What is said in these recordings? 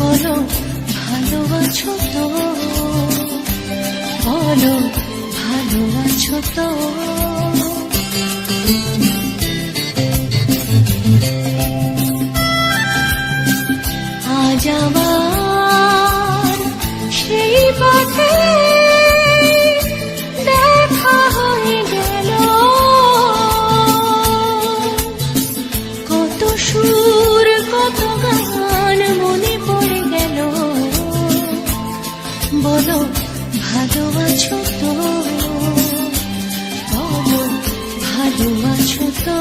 বলো ভালো আছো তো, বলো ভালো আছো তো। আজ আবার সেই পথে দেখা হয়ে গেল, কত সুর কত গান মনে পড়ে গেল। বলো ভালো আছো তো, বলো ভালো আছো তো।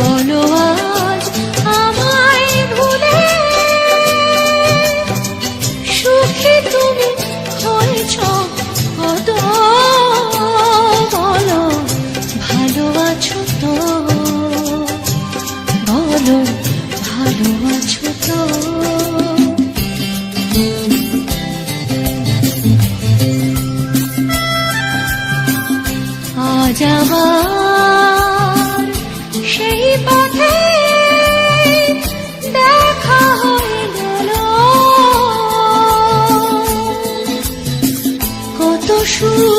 বলো আজ আমায় ভুলে সুখী তুমি হয়েছ কত, বলো ভালো আছো তো, বলো ভালো আছো তো। আজ আবার সেই পথে দেখা হয়ে গেল, কত সুর